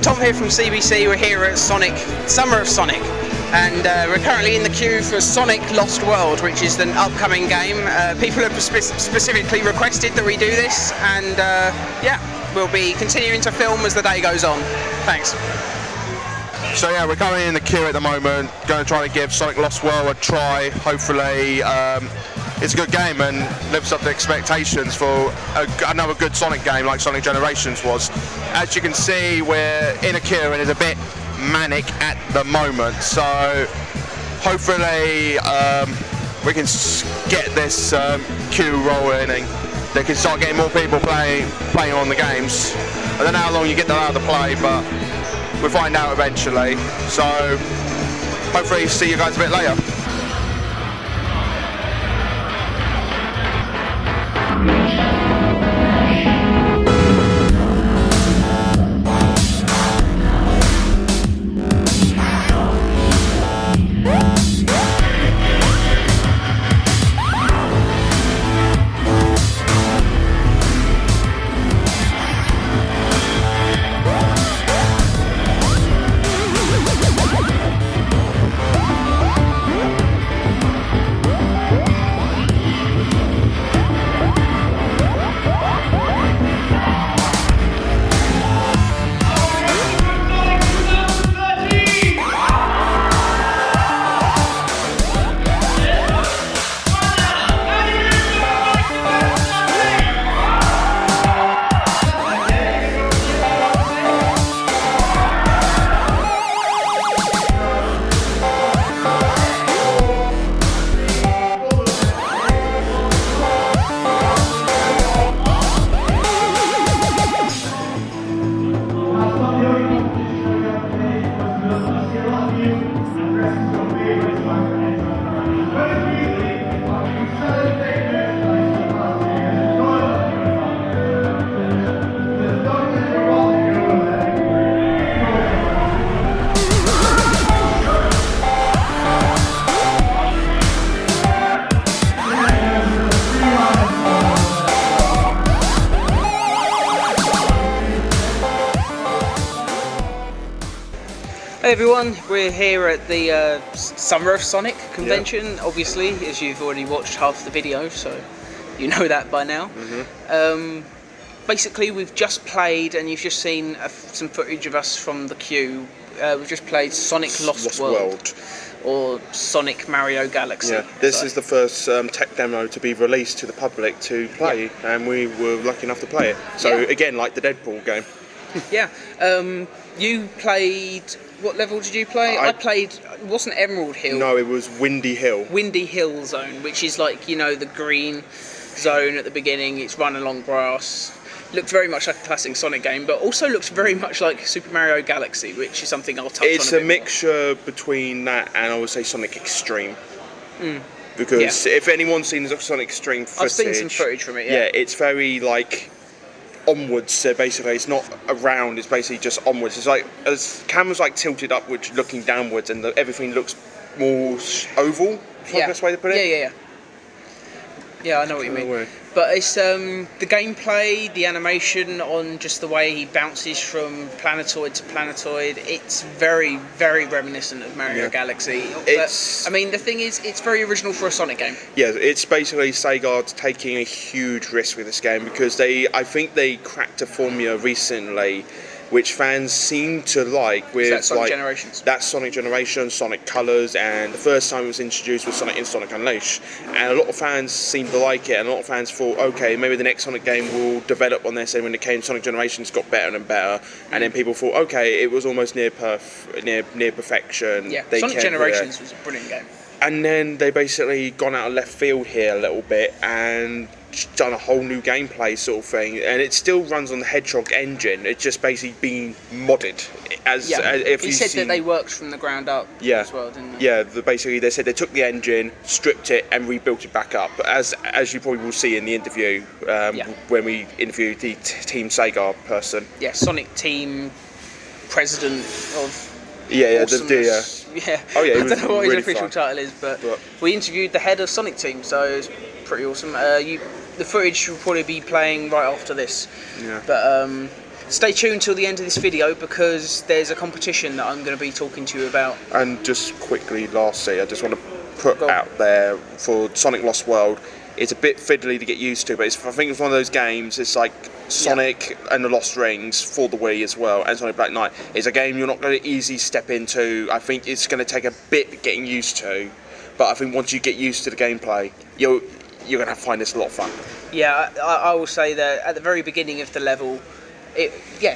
Tom here from CBC. We're here at Sonic, Summer of Sonic, and we're currently in the queue for Sonic Lost World, which is an upcoming game. People have specifically requested that we do this, and yeah, we'll be continuing to film as the day goes on. Thanks. So yeah, we're currently in the queue at the moment, going to try to give Sonic Lost World a try. Hopefully it's a good game and lives up to expectations for another good Sonic game like Sonic Generations was. As you can see, we're in a queue and it's a bit manic at the moment, so hopefully we can get this queue rolling and they can start getting more people playing on the games. I don't know how long you get allowed to play, but we'll find out eventually. So hopefully see you guys a bit later. Hey everyone, we're here at the Summer of Sonic convention, obviously, as you've already watched half the video, so you know that by now. Basically, we've just played, and you've just seen some footage of us from the queue. We've just played Sonic Lost World, or Sonic Mario Galaxy. Yeah, this is the first tech demo to be released to the public to play, and we were lucky enough to play it. So again, like the Deadpool game. Yeah, you played... What level did you play? I played, it wasn't Emerald Hill. No, it was Windy Hill. Windy Hill Zone, which is like, you know, the green zone at the beginning. It's run along grass. Looked very much like a classic Sonic game, but also looks very much like Super Mario Galaxy, which is something I'll touch on a bit more. It's a mixture between that and I would say Sonic Extreme. Because if anyone's seen the Sonic Extreme footage... I've seen some footage from it, yeah, it's very like... onwards, so basically it's not around, it's basically just onwards. It's like as camera's like tilted upwards looking downwards and everything looks more oval, is the best way to put it. Yeah, I know what you mean. But it's the gameplay, the animation on just the way he bounces from planetoid to planetoid, it's very, very reminiscent of Mario Galaxy. But, I mean, the thing is, it's very original for a Sonic game. Yeah, it's basically Sega taking a huge risk with this game because I think they cracked a formula recently which fans seem to like. With that's Sonic Generations. That's Sonic Generations, Sonic Colors, and the first time it was introduced was Sonic in Sonic Unleashed. And a lot of fans seem to like it, and a lot of fans thought, okay, maybe the next Sonic game will develop on this, and when it came Sonic Generations got better and better, and then people thought, okay, it was almost near perfection. Yeah, Sonic Generations was a brilliant game. And then they basically gone out of left field here a little bit and done a whole new gameplay sort of thing, and it still runs on the Hedgehog engine. It's just basically been modded. He said that they worked from the ground up as well, didn't they? Yeah, basically they said they took the engine, stripped it, and rebuilt it back up. As you probably will see in the interview when we interviewed the Team Sega person. Yeah, Sonic Team President of. Oh yeah. I don't know what his official title is, but we interviewed the head of Sonic Team, so it was pretty awesome. The footage will probably be playing right after this. Yeah. But Stay tuned till the end of this video because there's a competition that I'm going to be talking to you about. And just quickly, lastly, I just want to put out there for Sonic Lost World, it's a bit fiddly to get used to, but I think it's one of those games, it's like Sonic and the Lost Rings for the Wii as well, and Sonic Black Knight. It's a game you're not going to easily step into. I think it's going to take a bit getting used to, but I think once you get used to the gameplay, you're going to find this a lot of fun. Yeah, I will say that at the very beginning of the level, the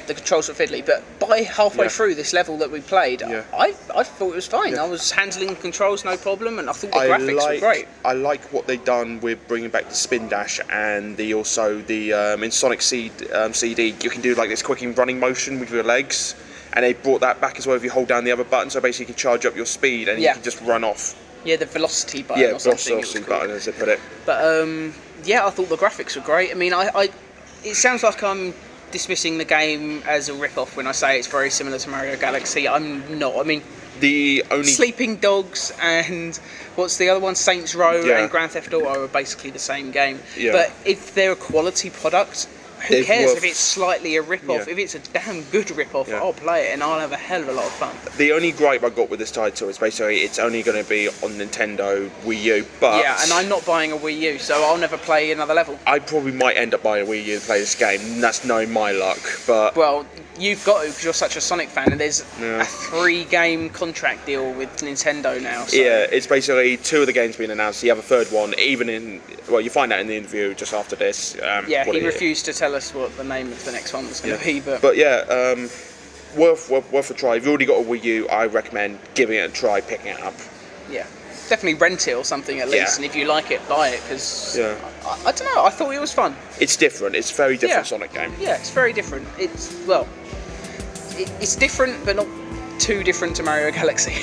controls were fiddly, but by halfway through this level that we played, I thought it was fine. I was handling controls no problem, and I thought the graphics were great. I like what they've done with bringing back the spin dash and also the in Sonic CD you can do like this quick running motion with your legs, and they brought that back as well if you hold down the other button, so basically you can charge up your speed and you can just run off. Yeah, the velocity button or something. Yeah, velocity button as they put it. But I thought the graphics were great. I mean, it sounds like I'm dismissing the game as a rip-off when I say it's very similar to Mario Galaxy. I'm not. I mean, the only Sleeping Dogs and what's the other one, Saints Row and Grand Theft Auto are basically the same game. Yeah. But if they're a quality product, who cares if it's slightly a rip-off? If it's a damn good rip-off, I'll play it and I'll have a hell of a lot of fun. The only gripe I got with this title is basically it's only going to be on Nintendo Wii U, but... Yeah, and I'm not buying a Wii U, so I'll never play another level. I probably might end up buying a Wii U to play this game, and that's knowing my luck, but... Well, you've got to, because you're such a Sonic fan, and there's a 3-game contract deal with Nintendo now. So. Yeah, it's basically 2 of the games being announced, you have a 3rd one, even in... Well, you find out in the interview just after this. He refused to tell us what the name of the next one was going to be, but... But worth a try. If you've already got a Wii U, I recommend giving it a try, picking it up. Yeah, definitely rent it or something at least, and if you like it, buy it, because I don't know, I thought it was fun. It's different, it's a very different Sonic game. Yeah, it's very different. It's different, but not too different to Mario Galaxy.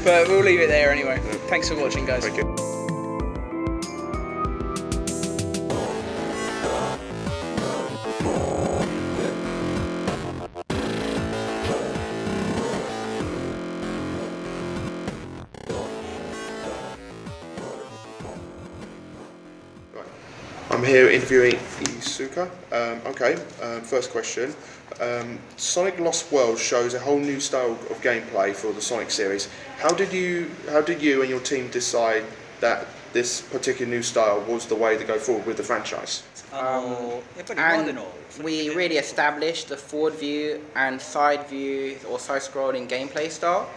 But we'll leave it there anyway. Thanks for watching, guys. Thank you. I'm here interviewing Iizuka. First question. Sonic Lost World shows a whole new style of gameplay for the Sonic series. How did you and your team decide that this particular new style was the way to go forward with the franchise? And we really established the forward view and side view or side scrolling gameplay style,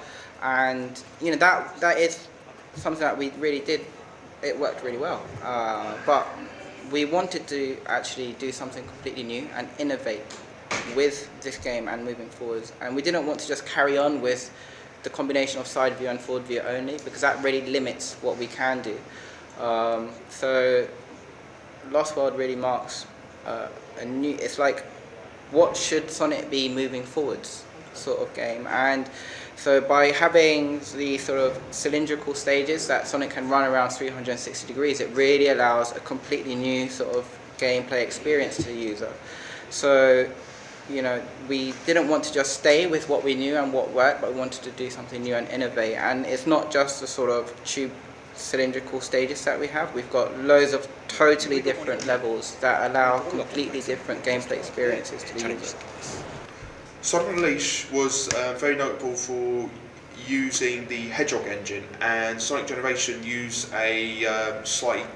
and that is something that we really did. It worked really well, but we wanted to actually do something completely new and innovate with this game and moving forwards, and we didn't want to just carry on with the combination of side view and forward view only, because that really limits what we can do. So Lost World really marks a new, it's like, what should Sonic be moving forwards sort of game. And so by having the sort of cylindrical stages that Sonic can run around 360 degrees, it really allows a completely new sort of gameplay experience to the user. So, we didn't want to just stay with what we knew and what worked, but we wanted to do something new and innovate. And it's not just the sort of tube cylindrical stages that we have. We've got loads of totally different levels that allow completely different gameplay experiences to the user. Sonic Unleashed was very notable for using the Hedgehog engine, and Sonic Generation used a slightly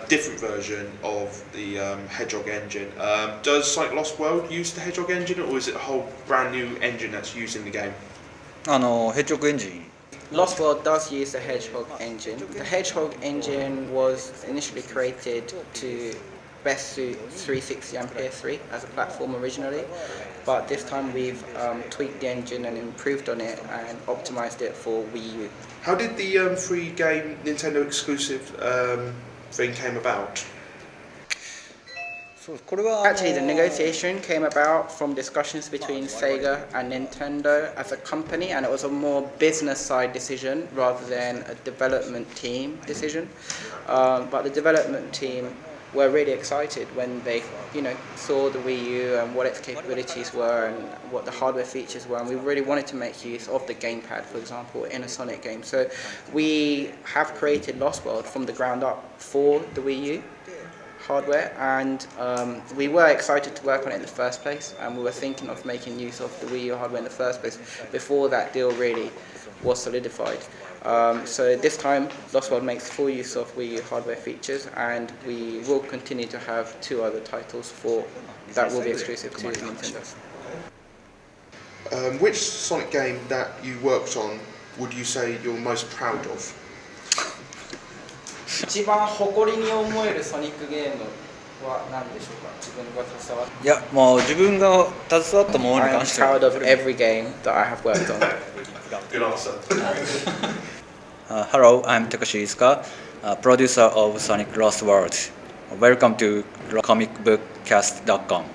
different version of the Hedgehog engine. Does Sonic Lost World use the Hedgehog engine, or is it a whole brand new engine that's used in the game? Hedgehog engine. Lost World does use the Hedgehog engine. The Hedgehog engine was initially created to best suit 360 and PS3 as a platform originally, but this time we've tweaked the engine and improved on it and optimized it for Wii U. How did the free game Nintendo exclusive thing came about? Actually, the negotiation came about from discussions between Sega and Nintendo as a company, and it was a more business side decision rather than a development team decision. But the development team were really excited when they, saw the Wii U and what its capabilities were and what the hardware features were, and we really wanted to make use of the gamepad, for example, in a Sonic game. So we have created Lost World from the ground up for the Wii U. hardware, and we were excited to work on it in the first place, and we were thinking of making use of the Wii U hardware in the first place before that deal really was solidified. So this time Lost World makes full use of Wii U hardware features, and we will continue to have 2 other titles that will be exclusive to Nintendo. Which Sonic game that you worked on would you say you're most proud of? 一番誇りに思えるソニックゲームは何でしょうか。自分が携わって。いや、もう自分が携わったものに I'm 関しては。 proud of every game that I have worked on. Good answer. Hello, I'm Takashi Iizuka, producer of Sonic Lost World. Welcome to comicbookcast.com.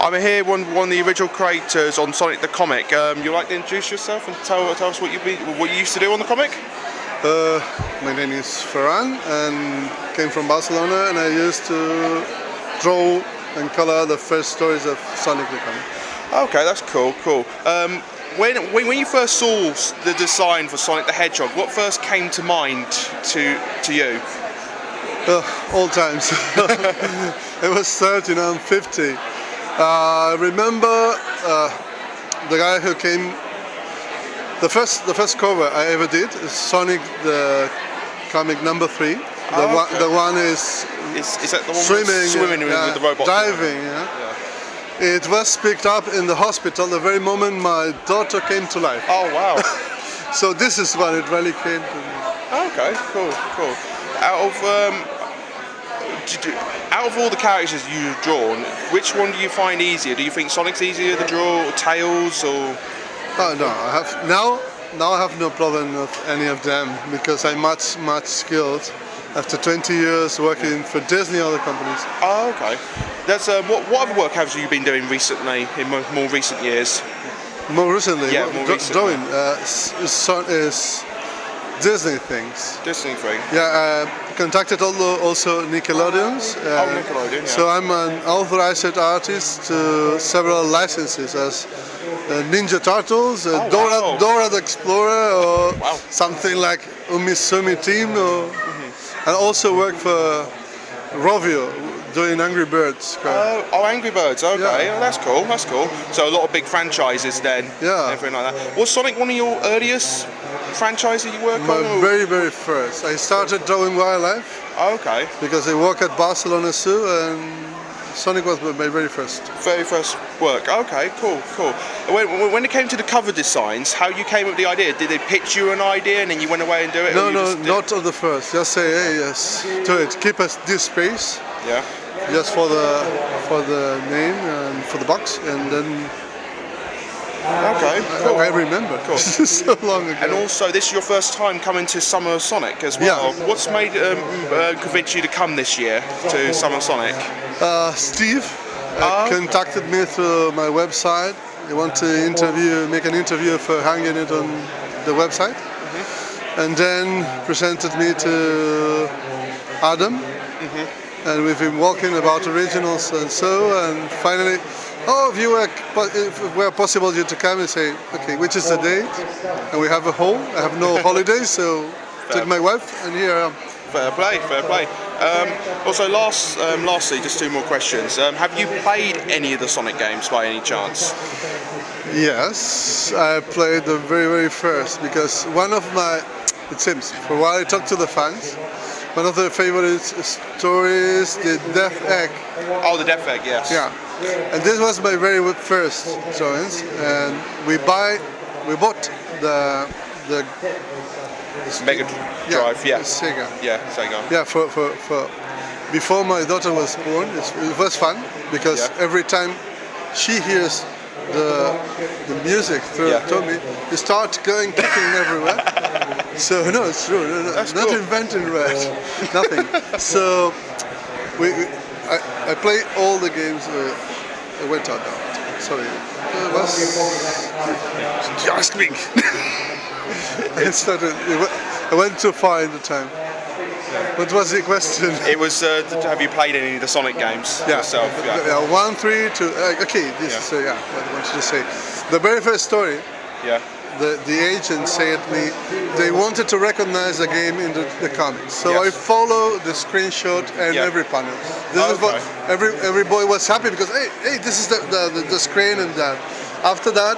I'm here, one of the original creators on Sonic the Comic. You'd like to introduce yourself and tell us what you used to do on the comic? My name is Ferran and came from Barcelona, and I used to draw and color the first stories of Sonic the Comic. Okay, that's cool. When you first saw the design for Sonic the Hedgehog, what first came to mind to you? All times. It was 30, now I'm 50. I remember the guy who came. The first cover I ever did is Sonic the Comic number 3. The one is that the one swimming with the robot? Diving. It was picked up in the hospital the very moment my daughter came to life. Oh wow! So this is when it really came to me. Okay, cool. Out of all the characters you've drawn, which one do you find easier? Do you think Sonic's easier to draw, or Tails, or? Oh no, now I have no problem with any of them because I'm much skilled after 20 years working for Disney and other companies. Oh, okay. That's what other work have you been doing recently, in more recent years? More recently? Yeah, more recently. Drawing is Disney things. Disney thing. Yeah, contacted also Nickelodeons. Nickelodeon, yeah. So I'm an authorized artist to several licenses as Ninja Turtles, Dora the Explorer, or something like Umisumi Team, and also work for Rovio doing Angry Birds. Angry Birds, okay. Yeah. Oh, that's cool. So a lot of big franchises then. Yeah. Everything like that. Was Sonic one of your earliest franchises you worked on? My very first. I started drawing wildlife. Okay. Because I work at Barcelona Zoo, and Sonic was my very first. Very first work. Okay, cool. When it came to the cover designs, how you came up with the idea? Did they pitch you an idea and then you went away and do it? No, not on the first. Just say, hey, yes, do it. Keep us this space. Yeah. Just for the name and for the box, and then. Okay, cool. I remember. Cool. So long ago. And also, this is your first time coming to Summer of Sonic as well. Yeah. What's made convince you to come this year to Summer of Sonic? Steve contacted me through my website. He wanted to make an interview for hanging it on the website, and then presented me to Adam. And we've been walking about originals and and finally, if it were possible you to come and say, okay, which is the date? And we have a hole. I have no holidays, so took my wife, and here I am. Fair play. Also, lastly, just 2 more questions. Have you played any of the Sonic games by any chance? Yes, I played the very first, because it seems, for a while I talked to the fans. One of their favorite stories, the Death Egg. Oh, the Death Egg, yes. Yeah, and this was my very first drawings, and we bought the Mega Drive, yeah. Sega. Yeah, Sega. Yeah, for before my daughter was born, it was fun because every time she hears the music through Tommy, you start going kicking everywhere. So no, it's true. That's not cool. inventing nothing. So I play all the games. I went out now. Sorry. You asked me. I went too far in the time. What was the question? It was, have you played any of the Sonic games yourself? Yeah, 1, 3, 2. Okay, this is what I wanted to say. The very first story. Yeah. The agent said to me they wanted to recognize the game in the comics, so I follow the screenshot and every panel. This is what every boy was happy because hey, this is the screen and that. After that,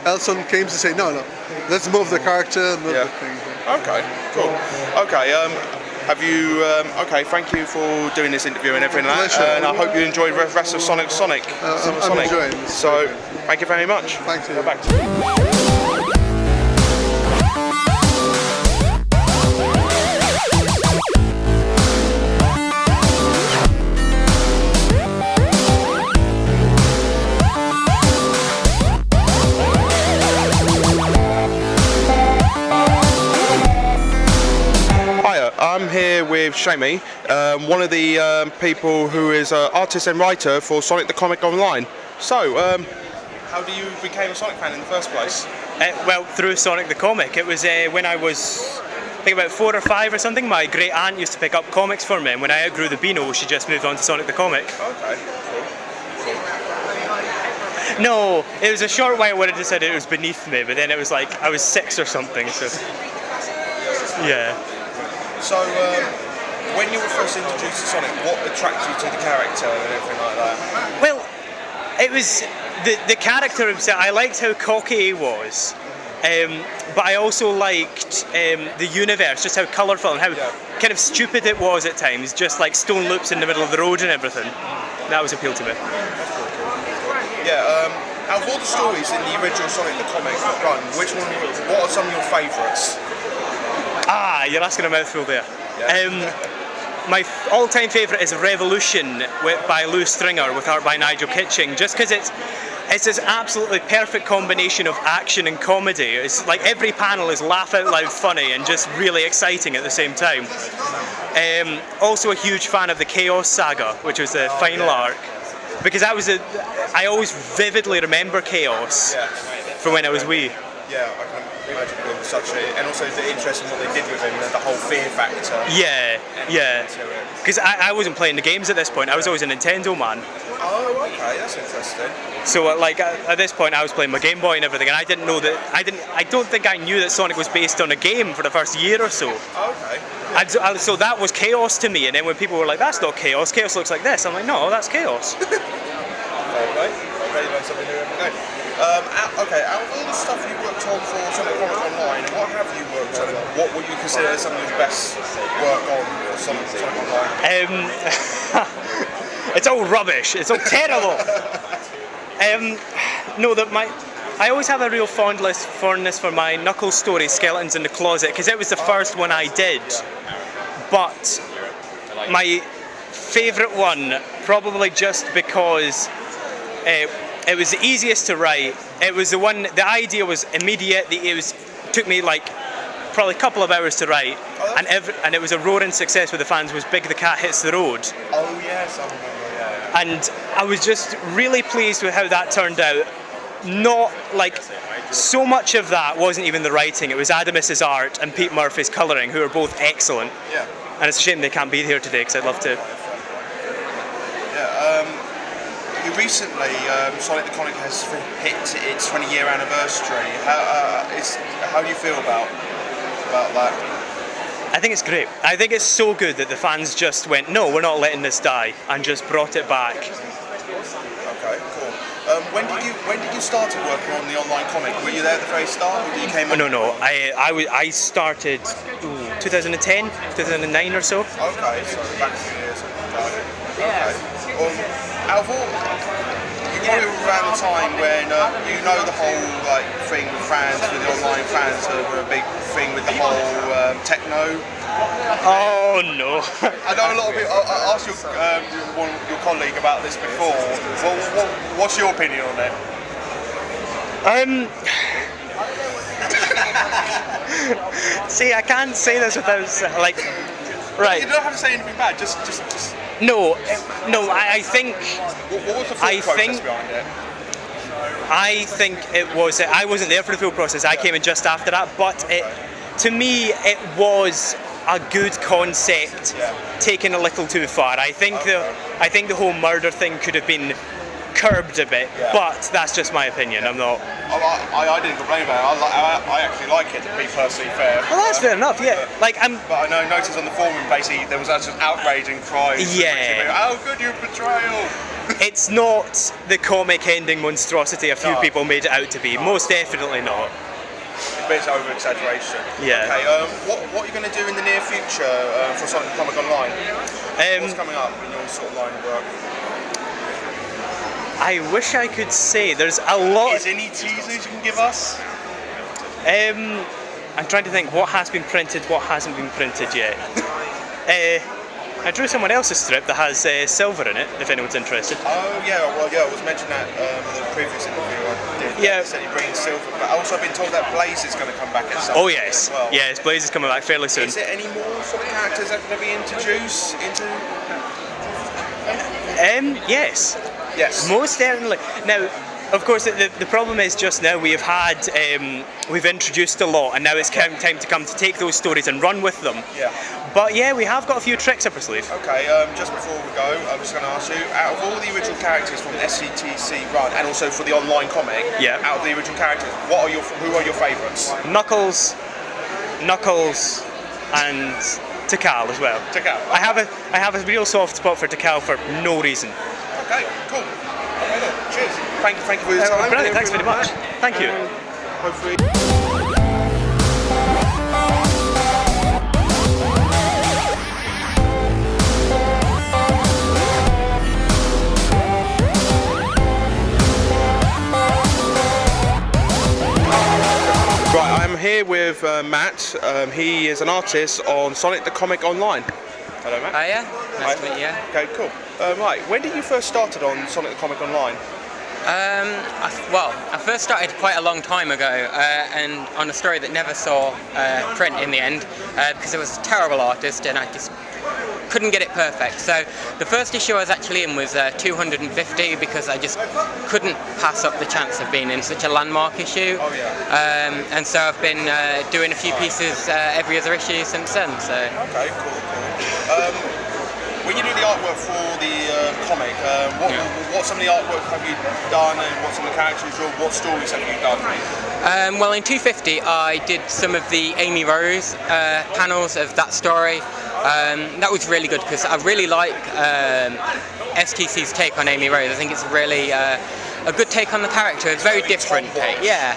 Elson came to say no, let's move the character, move the thing. Okay, cool. Okay, have you? Okay, thank you for doing this interview and everything like that. And I hope you enjoyed the rest of Sonic. I'm enjoying this. So, thank you very much. Thank you. Go back to you. I'm here with Shamey, one of the people who is an artist and writer for Sonic the Comic Online. So, how do you become a Sonic fan in the first place? Well, through Sonic the Comic. It was when I was, I think about 4 or 5 or something. My great aunt used to pick up comics for me, and when I outgrew the Beano, she just moved on to Sonic the Comic. Okay, cool. No, it was a short while where I decided it was beneath me, but then it was like I was 6 or something, so yeah. So, when you were first introduced to Sonic, what attracted you to the character and everything like that? Well, it was the character himself. I liked how cocky he was, but I also liked the universe, just how colourful and how kind of stupid it was at times, just like stone loops in the middle of the road and everything. That was appealed to me. Yeah, out of all the stories in the original Sonic the Comic run, what are some of your favourites? Ah, you're asking a mouthful there. My all-time favourite is Revolution by Lou Stringer with art by Nigel Kitching, just because it's this absolutely perfect combination of action and comedy. It's like every panel is laugh out loud funny and just really exciting at the same time. Also a huge fan of the Chaos Saga, which was the final arc, because I always vividly remember Chaos from when I was wee. Yeah, I can imagine it was such and also the interest in what they did with him, the whole fear factor. Yeah. Because I wasn't playing the games at this point. I was always a Nintendo man. Oh, okay, that's interesting. So, like at this point, I was playing my Game Boy and everything, and I didn't know that. I don't think I knew that Sonic was based on a game for the first year or so. Okay. And so that was Chaos to me. And then when people were like, "That's not Chaos. Chaos looks like this," I'm like, "No, that's Chaos." Okay. I really learn something new every day. Okay, out of all the stuff you worked on for Sonic Comic Online, what have you worked on? What would you consider some of your best work on for Sonic Online? It's all rubbish. It's all terrible. No, I always have a real fondness for my Knuckles story, Skeletons in the Closet, because it was the first one I did. But my favourite one, probably just because it was the easiest to write. It was the idea was immediate. Took me like probably a couple of hours to write, and it was a roaring success with the fans. Was Big the Cat Hits the Road. Oh yes, I remember. Yeah. And I was just really pleased with how that turned out. Not like so much of that wasn't even the writing. It was Adamus's art and Pete Murphy's colouring, who are both excellent. Yeah. And it's a shame they can't be here today because I'd love to. Yeah. Recently, Sonic the Comic has hit its 20-year anniversary. How do you feel about that? I think it's great. I think it's so good that the fans just went, "No, we're not letting this die," and just brought it back. Okay, cool. When did you start working on the online comic? Were you there at the very start, or did you came? No. I started 2010, 2009 or so. Okay, so back a few years. Yeah. Okay. Out of all, you probably were around the time when the whole thing with fans, with the online fans, were a big thing with the whole techno. Oh no! I know a lot of people. I asked your colleague about this before. What's your opinion on it? See, I can't say this without right. You don't have to say anything bad. Just No, I think. What was the thought process behind it? I think it was. I wasn't there for the full process. I came in just after that, but to me, it was a good concept taken a little too far. I think the whole murder thing could have been curbed a bit, but that's just my opinion. I'm not. I didn't complain about it. I actually like it, to be personally fair. Well, that's fair enough. Yeah, But I noticed on the forum basically there was actual outrage and cries. Yeah. How good your betrayal! It's not the comic ending monstrosity a few people made it out to be. Most definitely not. It's a bit over exaggeration. Yeah. Okay. What are you going to do in the near future for Sonic the Comic Online? What's coming up in your sort of line of work? I wish I could say. There's a lot. Is any teasers you can give us? I'm trying to think what has been printed, what hasn't been printed yet. I drew someone else's strip that has silver in it, if anyone's interested. Oh yeah, it was mentioned that in the previous interview I did. Yeah. They said you're bringing silver, but also I've been told that Blaze is going to come back at some Oh point yes, as well. yes, Blaze is coming back fairly soon. Is there any more sort of characters that are going to be introduced into? Yes. Yes. Most definitely. Now, of course, the problem is just now we've introduced a lot, and now it's time to come to take those stories and run with them. Yeah. But yeah, we have got a few tricks up our sleeve. Okay, just before we go, I was going to ask you, out of all the original characters from the SCTC run, and also for the online comic, out of the original characters, who are your favourites? Knuckles, and Takal as well. Takal. I have a real soft spot for Takal for no reason. Okay, cool. Okay, look, cheers. Thank you for your time. Brilliant, thanks very much. Thank you. Hopefully. Right, I'm here with Matt. He is an artist on Sonic the Comic Online. Hello, Matt. Oh yeah, nice to meet you. Okay, cool. Right, when did you first started on Sonic the Comic Online? I first started quite a long time ago, and on a story that never saw print in the end, because I was a terrible artist and I just couldn't get it perfect. So the first issue I was actually in was 250 because I just couldn't pass up the chance of being in such a landmark issue. Oh yeah. And so I've been doing a few pieces every other issue since then. So. Okay, cool. When you do the artwork for the comic, what some of the artwork have you done, and what some of the characters, or what stories have you done? Well, in 250 I did some of the Amy Rose panels of that story. That was really good because I really like STC's take on Amy Rose. I think it's really a good take on the character, a very different take. Yeah.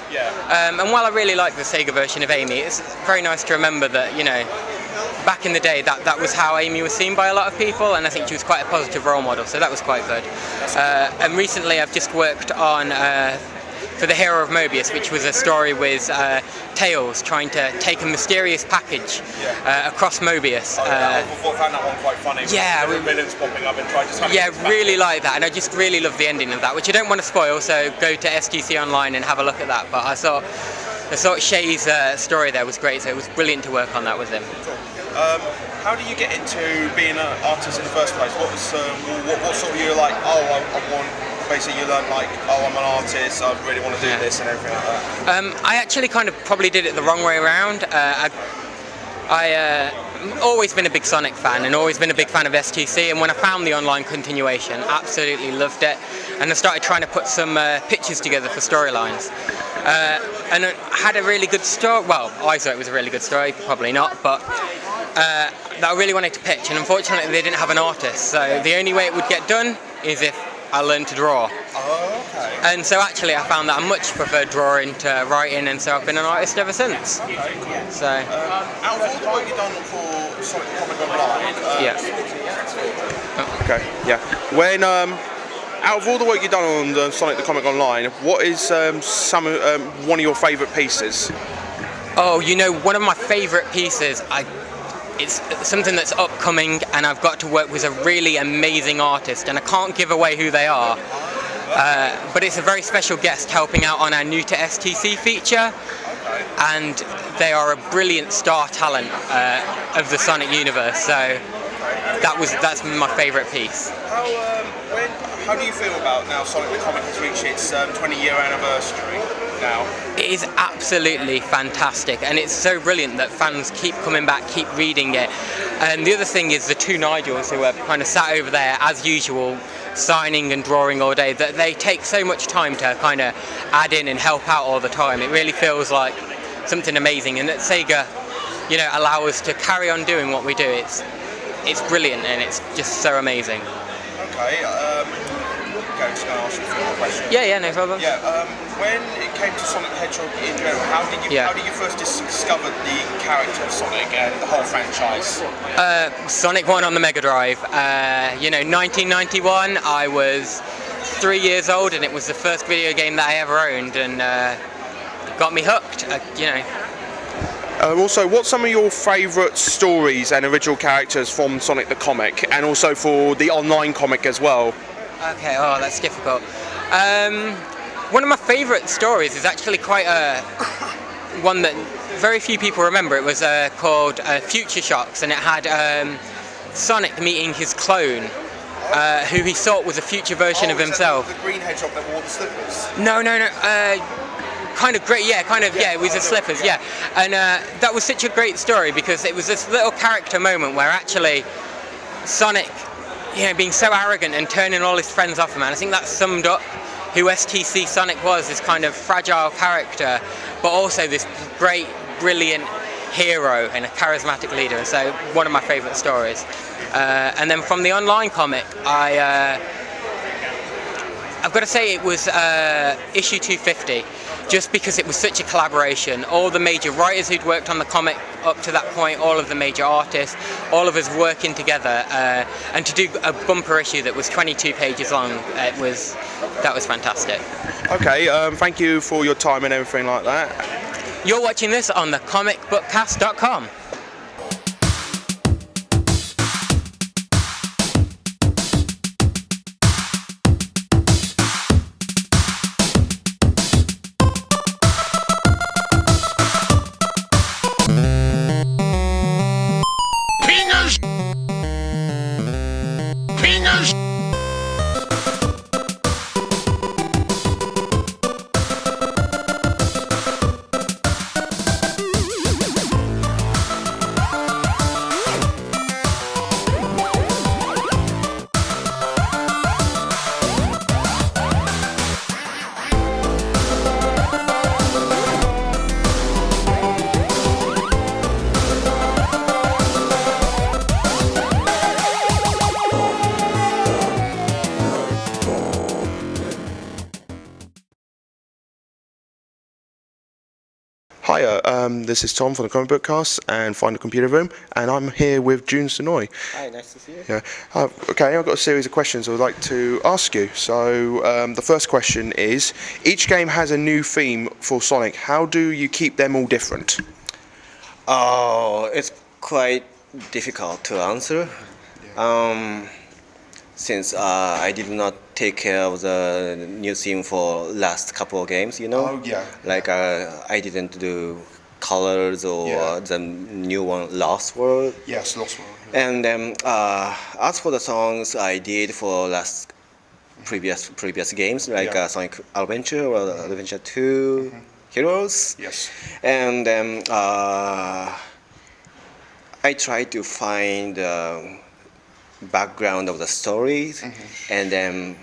And while I really like the Sega version of Amy, it's very nice to remember that, you know, back in the day that was how Amy was seen by a lot of people, and I think she was quite a positive role model, so that was quite good. And recently I've just worked on for the Hero of Mobius, which was a story with Tails trying to take a mysterious package across Mobius. I found that one quite funny. Yeah, villains popping up and trying to. Yeah, really like that, and I just really love the ending of that, which I don't want to spoil. So go to STC Online and have a look at that. But I thought Shay's story there was great, so it was brilliant to work on that with him. Cool. How do you get into being an artist in the first place? What sort of you like? Oh, I want. Basically, you learn like, oh, I'm an artist. I really want to do this and everything like that. I actually kind of probably did it the wrong way around. I always been a big Sonic fan and always been a big fan of STC, and when I found the online continuation, absolutely loved it, and I started trying to put some pictures together for storylines. And it had a really good story. Well, I thought it was a really good story, probably not, but that I really wanted to pitch, and unfortunately they didn't have an artist, so the only way it would get done is if I learned to draw. Oh, okay. And so actually I found that I much prefer drawing to writing, and so I've been an artist ever since. Okay, cool. So. Out of all the work you've done for Sonic the Comic Online. Okay, yeah. When out of all the work you've done on Sonic the Comic Online, what is one of your favourite pieces? Oh, you know, one of my favourite pieces, it's something that's upcoming, and I've got to work with a really amazing artist, and I can't give away who they are, but it's a very special guest helping out on our new to STC feature, and they are a brilliant star talent of the Sonic universe, so that's my favourite piece. How do you feel about now Sonic the Comic has reached its 20-year anniversary now? It is absolutely fantastic, and it's so brilliant that fans keep coming back, keep reading it. And the other thing is the two Nigels who are kind of sat over there as usual, signing and drawing all day, that they take so much time to kind of add in and help out all the time. It really feels like something amazing, and that Sega, you know, allow us to carry on doing what we do. It's brilliant, and it's just so amazing. Okay, I'm just going to ask you a few more questions. Yeah, no problem. Yeah, when it came to Sonic the Hedgehog in general, how did you first discover the character of Sonic and the whole franchise? Sonic 1 on the Mega Drive. 1991, I was 3 years old, and it was the first video game that I ever owned, and got me hooked, Also, what's some of your favourite stories and original characters from Sonic the Comic, and also for the online comic as well? Okay, that's difficult. One of my favourite stories is actually quite one that very few people remember. It was called Future Shocks, and it had Sonic meeting his clone, who he thought was a future version of himself. The green hedgehog that wore the slippers? No. Kind of great, it was the slippers, yeah. And that was such a great story because it was this little character moment where actually Sonic, being so arrogant and turning all his friends off him, and I think that summed up who STC Sonic was, this kind of fragile character, but also this great, brilliant hero and a charismatic leader, and so one of my favourite stories. And then from the online comic, I've got to say it was issue 250, just because it was such a collaboration. All the major writers who'd worked on the comic up to that point, all of the major artists, all of us working together, and to do a bumper issue that was 22 pages long, that was fantastic. Okay, thank you for your time and everything like that. You're watching this on the comicbookcast.com. Hiya, this is Tom from the Comic Book Cast and Find a Computer Room, and I'm here with Jun Senoue. Hi, nice to see you. Yeah. Okay, I've got a series of questions I would like to ask you. So the first question is, each game has a new theme for Sonic. How do you keep them all different? It's quite difficult to answer. Yeah. Since I did not take care of the new theme for last couple of games, Oh, yeah. Like I didn't do colors or the new one, Lost World. Yes, Lost World. Yeah. And then as for the songs I did for previous games, like Sonic Adventure or Adventure 2, Heroes. Yes. And then I tried to find background of the stories, and then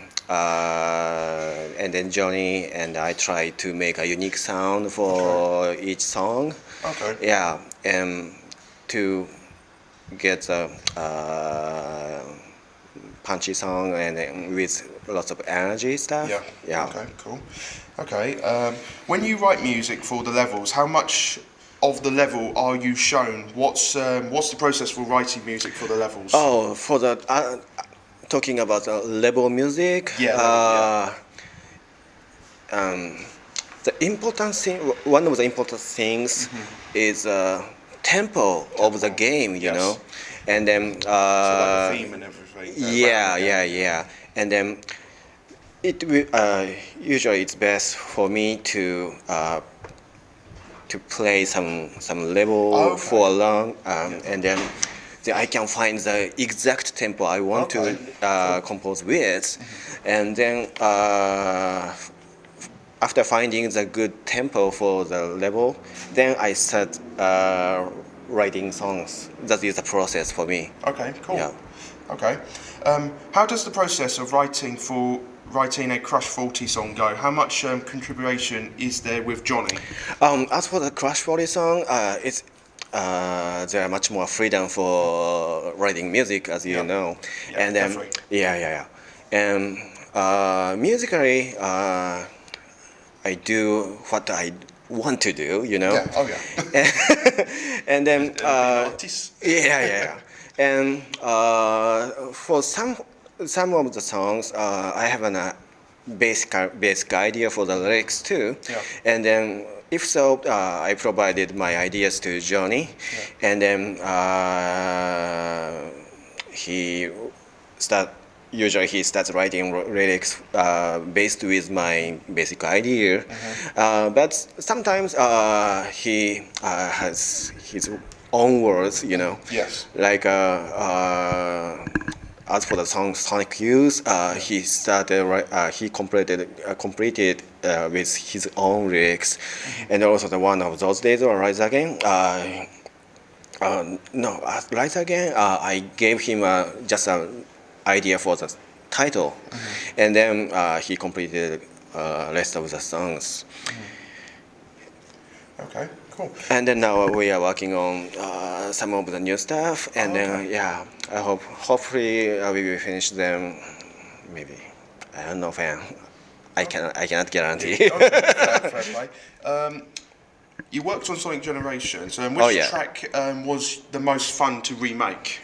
Johnny and I tried to make a unique sound for each song. Okay. Yeah, and to get a punchy song and with lots of energy stuff. Yeah. Yeah. Okay. Cool. Okay. When you write music for the levels, how much of the level are you shown? What's the process for writing music for the levels? Oh, for the talking about level music. Yeah. The important thing, one of the important things, is tempo of the game. You know, and then so like the theme and everything. Yeah. And then it usually it's best for me to play some level for a long, and then then I can find the exact tempo I want to compose with, and then after finding the good tempo for the level, then I start writing songs. That is the process for me. Okay, cool. Yeah. Okay. How does the process of writing a Crush 40 song go? How much contribution is there with Johnny? As for the Crush 40 song, it's there are much more freedom for writing music, as you know, and and musically, I do what I want to do, you know. Yeah. Oh yeah. And then and for some of the songs, I have a basic idea for the lyrics too, and then if so, I provided my ideas to Johnny, and then usually he starts writing lyrics based with my basic idea, but sometimes he has his own words, you know. Yes. Like as for the song Sonic Youth, he completed with his own lyrics, and also the one of those days or Rise Again. Rise Again. I gave him just an idea for the title, and then he completed rest of the songs. Okay, cool. And then now we are working on some of the new stuff, and I hopefully we will finish them. Maybe I don't know, fan. I cannot guarantee. Fair play. You worked on Sonic Generations, and which track was the most fun to remake?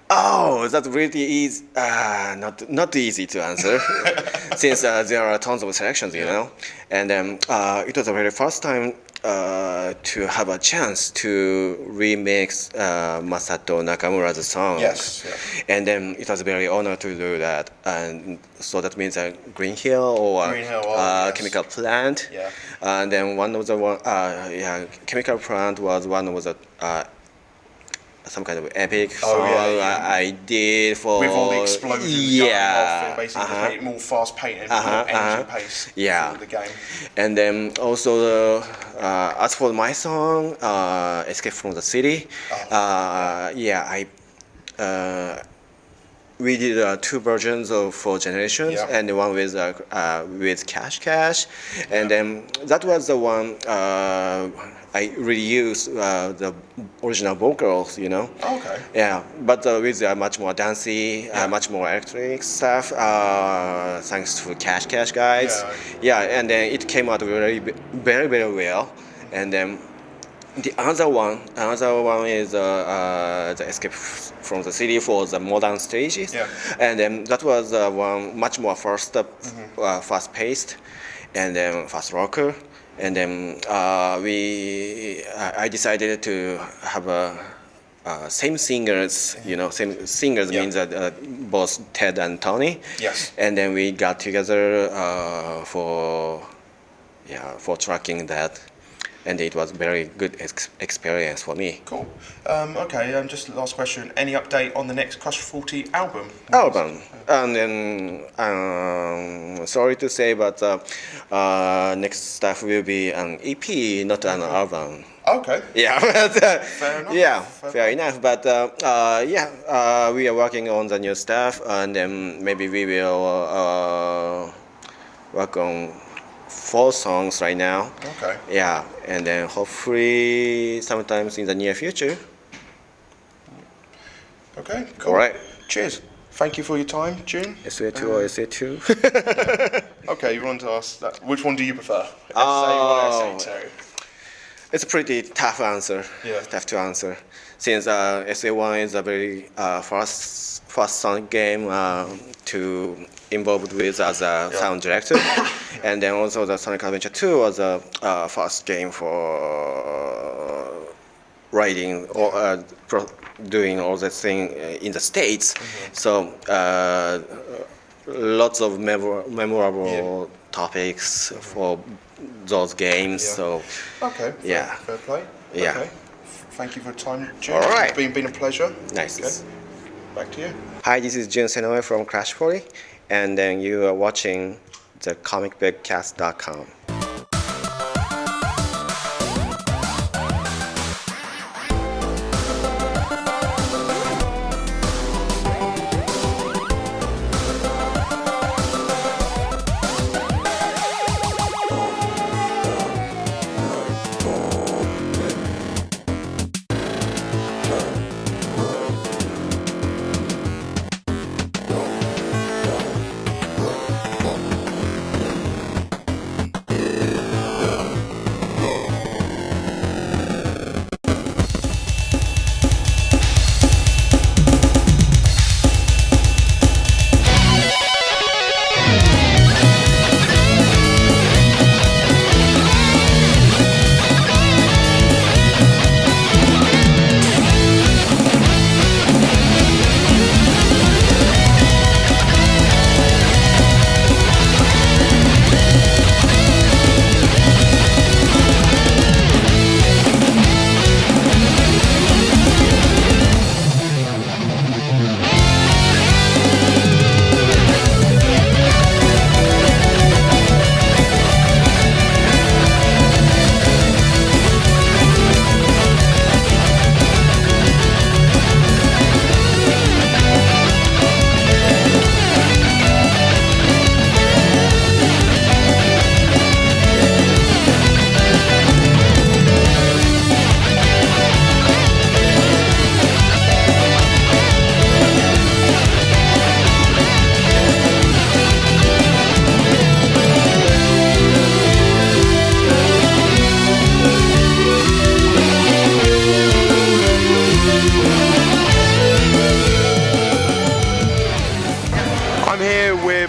Oh, that really is not easy to answer, since there are tons of selections, you know. And it was the very first time to have a chance to remix Masato Nakamura's song. Yes. Yeah. And then it was a very honor to do that. And so that means Green Hill or Chemical Plant. Yeah. And then one of the Chemical Plant was one of the some kind of epic song I did for with all the explosions going off, it basically made it more fast paced and more energy pace for the game. And then also as for my song Escape from the City, we did two versions of 4 generations, and one with Cash, and then that was the one I reused the original vocals, you know. Okay. Yeah, but with much more dancey, much more electric stuff, thanks to Cash guys. Yeah, and then it came out very well, and then the other one is the Escape from the City for the modern stages, and then that was one much more fast-paced, and then fast rocker, and then I decided to have same singers, you know. Same singers means that both Ted and Tony. Yes. And then we got together for tracking that. And it was very good experience for me. Cool. Okay, just last question. Any update on the next Crush 40 album? And then, sorry to say, but next stuff will be an EP, not an album. Okay. Yeah. But, fair enough. Yeah, fair enough. But we are working on the new stuff, and then maybe we will work on 4 songs right now. Okay. Yeah, and then hopefully sometimes in the near future. Okay, cool. All right. Cheers. Thank you for your time, Jun. SA2 or SA2? Okay, you want to ask that? Which one do you prefer? Oh. SA1 or SA2? It's a pretty tough answer. Yeah. Tough to answer. Since SA1 is a very fast Sonic game to involved with as a sound director, and then also the Sonic Adventure 2 was a first game for writing or doing all the thing in the States. So lots of memorable topics for those games. So okay, fair play. Yeah. Okay. thank you for your time, Jun. All right. It's been a pleasure. Nice. Okay. Back to you. Hi, this is Jun Senoue from Crash Party, and then you are watching the comicbookcast.com.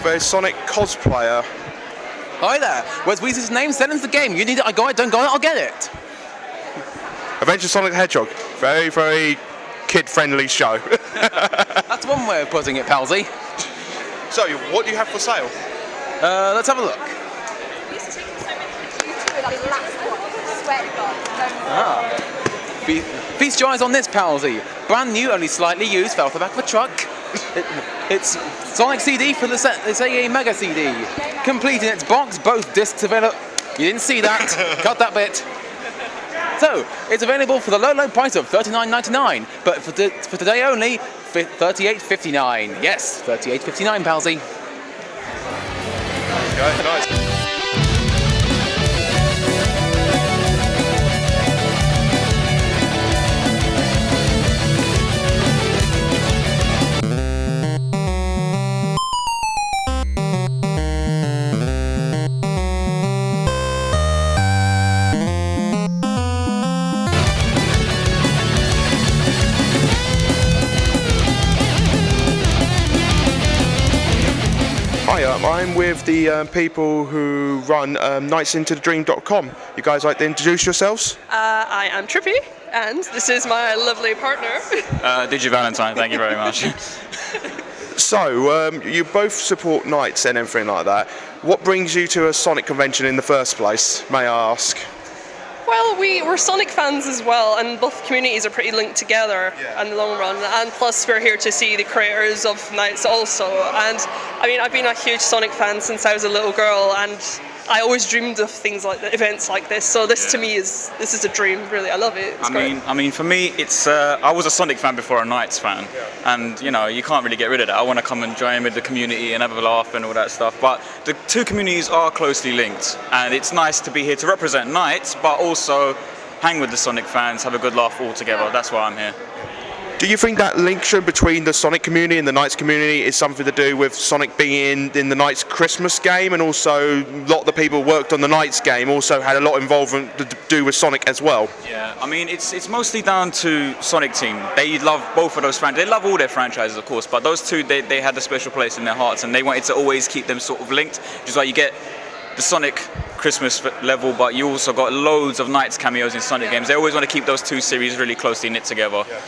A Sonic cosplayer. Hi there. Where's Weezy's name? Send him the game. You need it, I got it. Don't got it, I'll get it. Adventure Sonic the Hedgehog. Very, very kid-friendly show. That's one way of putting it, Palsy. So, what do you have for sale? Let's have a look. Feast your eyes on this, Palsy. Brand new, only slightly used, fell off the back of a truck. It's Sonic CD for the set. It's a Mega CD. Complete in its box, both discs available. You didn't see that. Cut that bit. So, it's available for the low price of $39.99, but for today only, $38.59. Yes, $38.59, Palsy. Okay, nice. Hi, I'm with the people who run nightsintothe.dream.com. You guys like to introduce yourselves? I am Trippy, and this is my lovely partner. Digi Valentine, thank you very much. So, you both support Knights and everything like that. What brings you to a Sonic convention in the first place, may I ask? Well, we're Sonic fans as well, and both communities are pretty linked together in the long run. And plus, we're here to see the creators of Knights also. And I mean, I've been a huge Sonic fan since I was a little girl, and I always dreamed of things like events like this. So this to me is a dream. Really, I love it. It's great. I mean, for me, it's I was a Sonic fan before a Knights fan, and you know, you can't really get rid of that. I want to come and join with the community and have a laugh and all that stuff. But the two communities are closely linked, and it's nice to be here to represent Knights, but also hang with the Sonic fans, have a good laugh all together. That's why I'm here. Do you think that linkage between the Sonic community and the Knights community is something to do with Sonic being in the Knights Christmas game, and also a lot of the people who worked on the Knights game also had a lot of involvement to do with Sonic as well? Yeah, I mean, it's mostly down to Sonic Team. They love both of those franchises. They love all their franchises, of course, but those two, they had a special place in their hearts, and they wanted to always keep them sort of linked. Just like you get the Sonic Christmas level, but you also got loads of Knights cameos in Sonic games. They always want to keep those two series really closely knit together. Yeah.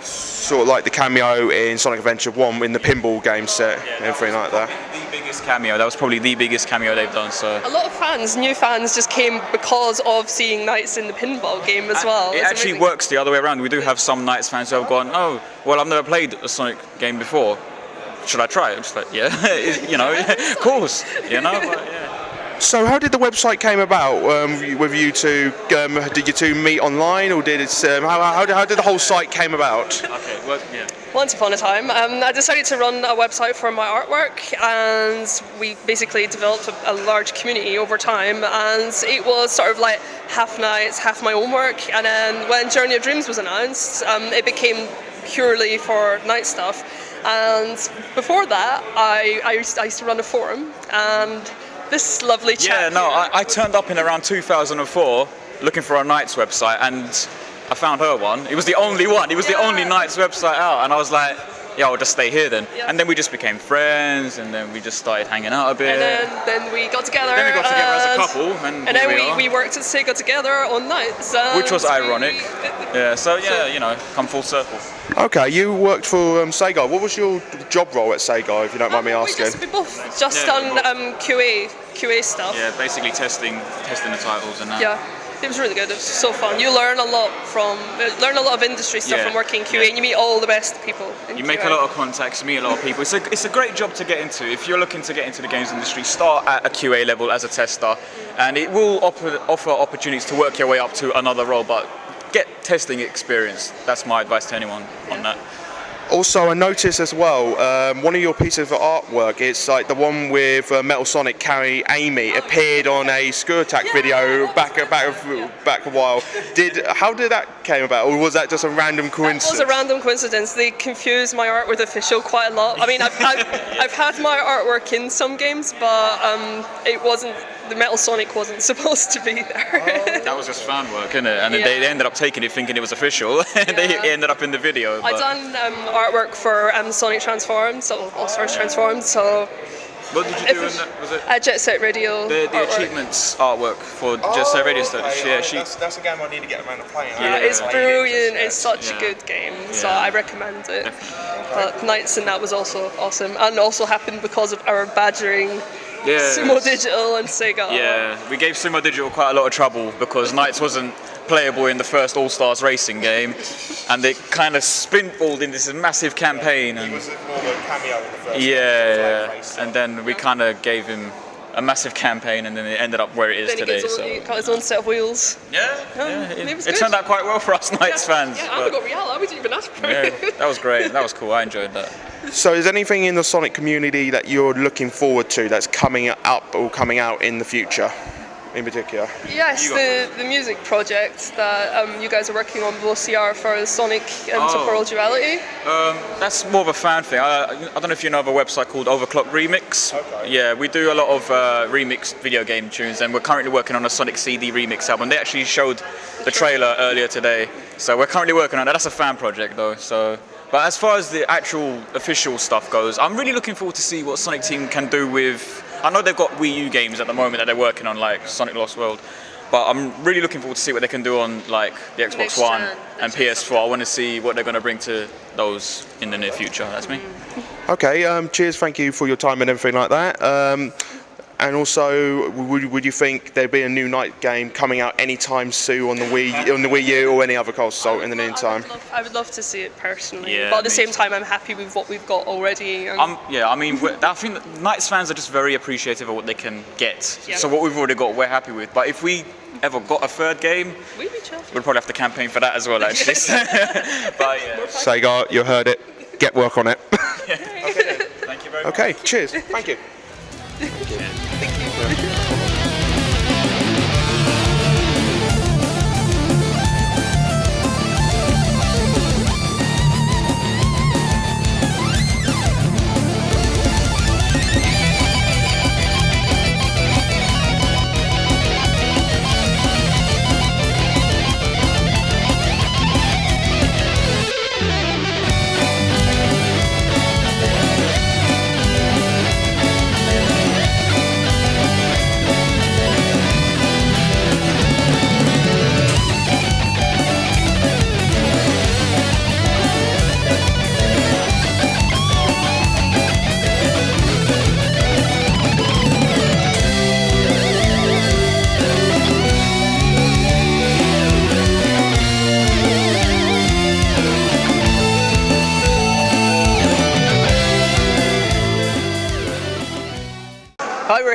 Sort of like the cameo in Sonic Adventure 1 in the pinball game set, and everything like that. The biggest biggest cameo. That was probably the biggest cameo they've done. So a lot of fans, new fans, just came because of seeing Knights in the pinball game as well. It actually works the other way around. We do have some Knights fans who have gone, oh, well, I've never played a Sonic game before. Should I try it? I'm just like, yeah, you know, of course, you know. But, yeah. So how did the website came about with you two? Did you two meet online, or did it? How did the whole site came about? Okay, well, yeah. Once upon a time, I decided to run a website for my artwork, and we basically developed a large community over time. And it was sort of like half Knights, half my own work. And then when Journey of Dreams was announced, it became purely for Knight stuff. And before that, I used to run a forum, and this lovely chap. Yeah, no, I turned up in around 2004 looking for a Knights website, and I found her one. It was the only one. It was the only Knights website out, and I was like, yeah, I'll just stay here then. Yeah. And then we just became friends, and then we just started hanging out a bit. And then we got together. Then we got together as a couple, and then we worked at Sega together on Knights. Which was ironic. Yeah, so yeah, you know, come full circle. Okay, you worked for Sega. What was your job role at Sega, if you don't mind me asking? We both just done QA stuff. Yeah, basically testing the titles and that. Yeah. It was really good. It was so fun. You learn a lot of industry stuff from working in QA, and you meet all the best people. You make a lot of contacts, you meet a lot of people. It's a great job to get into. If you're looking to get into the games industry, start at a QA level as a tester, and it will offer opportunities to work your way up to another role. But get testing experience. That's my advice to anyone on that. Also, I noticed as well, one of your pieces of artwork, it's like the one with Metal Sonic carrying Amy, appeared on a Screw Attack video back a while. How did that came about, or was that just a random coincidence? It was a random coincidence. They confused my art with official quite a lot. I mean, I've had my artwork in some games, but it wasn't. The Metal Sonic wasn't supposed to be there. That was just fan work, innit? And then they ended up taking it thinking it was official, and they ended up in the video. I done artwork for Sonic Transformed, so All Stars Transformed. So. What did you do in that? Was it Jet Set Radio? The achievements artwork for Jet Set Radio stuff. Okay. Yeah, that's a game I need to get around to playing. Yeah, it's brilliant. It's such a good game, so I recommend it. Definitely. But Knights and that was also awesome, and also happened because of our badgering. Sumo Digital and Sega. Yeah, we gave Sumo Digital quite a lot of trouble because Knights wasn't playable in the first All Stars racing game, and they kind of sprinkled in this massive campaign. And it was more of a cameo in the first yeah. And then we kind of gave him a massive campaign, and then it ended up where it is today. He got his own set of wheels. It turned out quite well for us Knights fans. Yeah, I got Rihanna. We didn't even ask for it. Yeah, that was great. That was cool. I enjoyed that. So is there anything in the Sonic community that you're looking forward to that's coming up or coming out in the future in particular? Yes, the music project that you guys are working on, VOCR for Sonic and Temporal Duality. That's more of a fan thing. I don't know if you know of a website called Overclock Remix. Okay. Yeah, we do a lot of remixed video game tunes, and we're currently working on a Sonic CD remix album. They actually showed the trailer earlier today, so we're currently working on that. That's a fan project though. But as far as the actual official stuff goes, I'm really looking forward to see what Sonic Team can do with. I know they've got Wii U games at the moment that they're working on, like Sonic Lost World, but I'm really looking forward to see what they can do on like the Xbox One and PS4. I want to see what they're going to bring to those in the near future. That's me. Okay, cheers. Thank you for your time and everything like that. And also, would you think there'd be a new Night game coming out anytime soon on the Wii U or any other console in the meantime? I would love to see it personally, but at the same time, I'm happy with what we've got already. I mean, I think that Knights fans are just very appreciative of what they can get. Yeah. So what we've already got, we're happy with. But if we ever got a third game, we'd probably have to campaign for that as well, actually. But yeah. Sega, you heard it. Get work on it. Okay, then. Thank you very much. Okay, cheers. Thank you.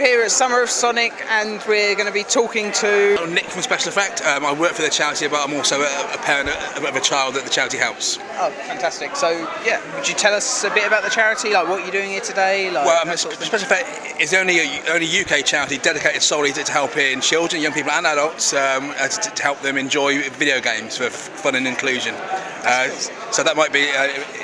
here at Summer of Sonic, and we're going to be talking to... I'm Nick from Special Effect. I work for the charity, but I'm also a parent of a child that the charity helps. Oh, fantastic. So, yeah, would you tell us a bit about the charity, like what you're doing here today? Like, Well, Special Effect is the only UK charity dedicated solely to helping children, young people and adults to help them enjoy video games for fun and inclusion. So that might be,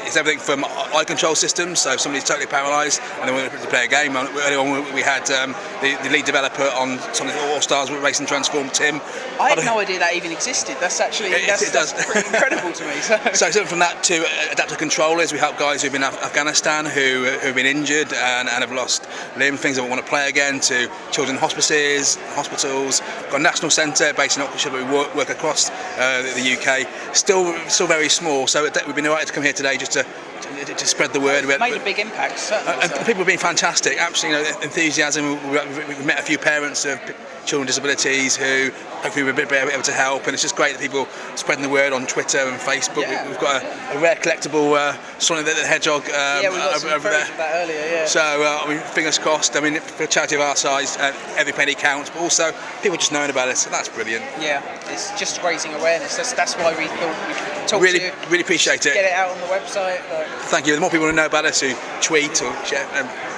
it's everything from eye control systems, so if somebody's totally paralysed and they want to play a game. Earlier on we had the lead developer on Sonic All-Stars Racing Transform, Tim. I had no idea that even existed. That's actually that's pretty incredible to me. So from that to adaptive controllers, we help guys who've been in Afghanistan who've been injured and have lost limb, things that want to play again, to children in hospices, hospitals. We've got a national centre based in Oxfordshire, but we work across the UK. Still very small, so we've been invited to come here today just to spread the word. Made a big impact, certainly. And people have been fantastic, absolutely, enthusiasm. We've met a few parents of children with disabilities who hopefully we'll be able to help, and it's just great that people spreading the word on Twitter and Facebook. Yeah. We've got a rare collectible Sonic the Hedgehog we got some over there. of that earlier, yeah. So I mean, fingers crossed. I mean, for a charity of our size, every penny counts, but also people just knowing about it, so that's brilliant. Yeah, it's just raising awareness. That's why we thought we'd talk to you. Really appreciate it. Get it out on the website. Thank you. The more people who know about us, who tweet or share,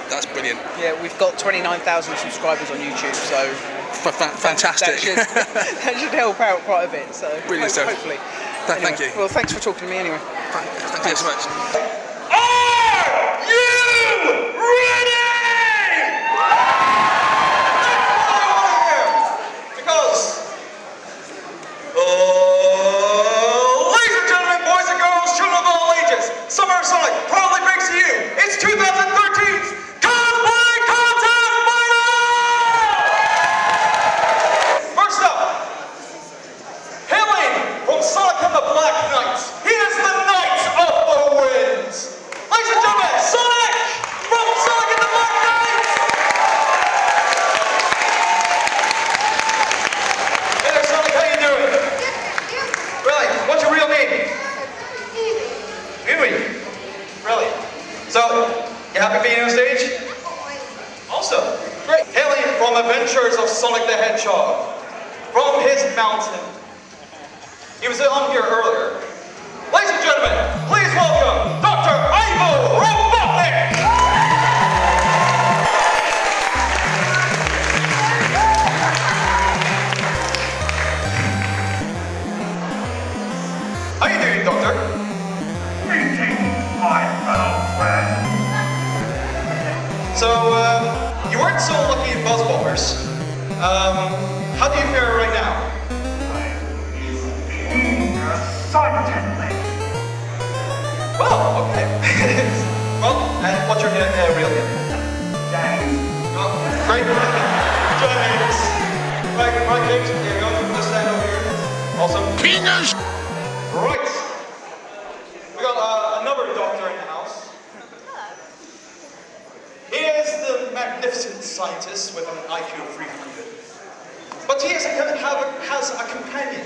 that's brilliant. Yeah, we've got 29,000 subscribers on YouTube, so fantastic. That should help out quite a bit. So brilliant stuff. Hopefully. Thank you. Well, thanks for talking to me anyway. Thank you so much. Are you ready? Because, ladies and gentlemen, boys and girls, children of all ages, Summer of Sonic proudly brings to you its 2013's Cosplay Contest Final! First up, hailing from Sonic and the Black Knights, he is the Knight of the Winds. Ladies and gentlemen, Sonic from Sonic and the Black Knights! Hey there, Sonic, how you doing? Really? What's your real name? Huey. Really? So, you happy being on stage? Awesome. Great. Hailing from Adventures of Sonic the Hedgehog, from his mountain. He was on here earlier. Ladies and gentlemen, please welcome Dr. Ivo Robotic! How you doing, Doctor? My fellow friend. So, you weren't so lucky in Buzzballers. How do you fare right now? Well, okay. Well, and what's your real name? James. Oh, great. James. Right, James, here you go. Just stand over here. Awesome. Penis! Right. We got another doctor in the house. He is the magnificent scientist with an IQ of 300. But he has a companion.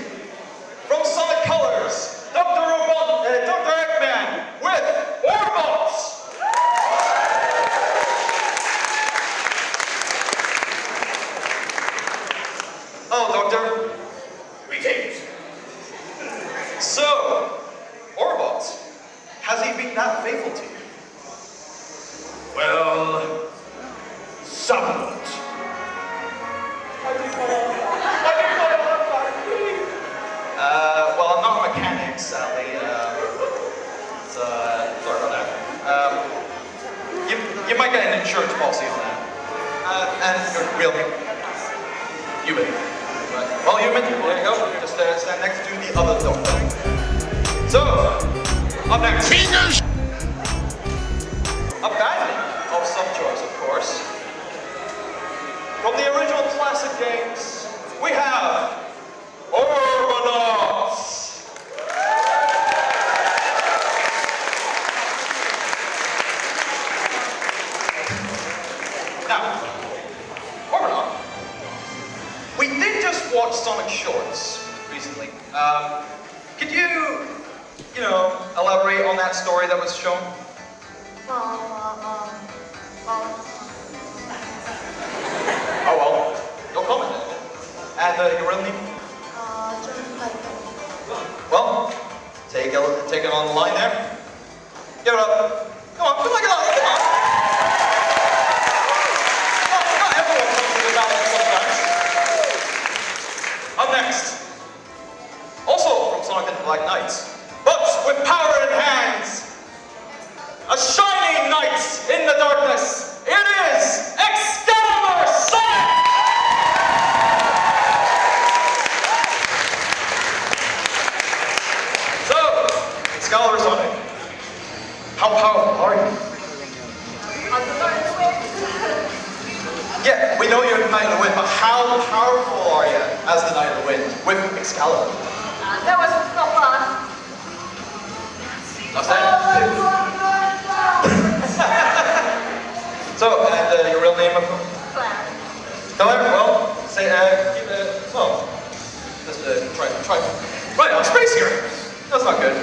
From Sonic Colors, Dr. Eggman with Orbots! Oh, Doctor. Greetings. So, Orbots, has he been that faithful to you? Well, somewhat. Well, I'm not a mechanic, sadly. Sorry about that. You might get an insurance policy on that. And your real name? Human. Well, Human, there you go. Just stand next to the other doctor. So, up next. Fingers! A bandit of some choice, of course. From the original classic games, we have Orbanauts! Now, Orbanaut, we did just watch Sonic Shorts recently. Could you elaborate on that story that was shown? Oh well, no comment. And your real name? Well, take it on the line there. Give it up. Come on, get on, come on. Not everyone comes to the ballot sometimes. Up next, also from Sonic and the Black Knights, but with power in hands, a shining knight in the darkness. It is Excalibur Sonic! So, Excalibur Sonic, how powerful are you? Yeah, we know you're the Knight of the Wind, but how powerful are you as the Knight of the Wind with Excalibur? That was not fun. What's that? So, and your real name? Claire. Claire, well, say, keep it, well, just try. Right, on space here. That's not good.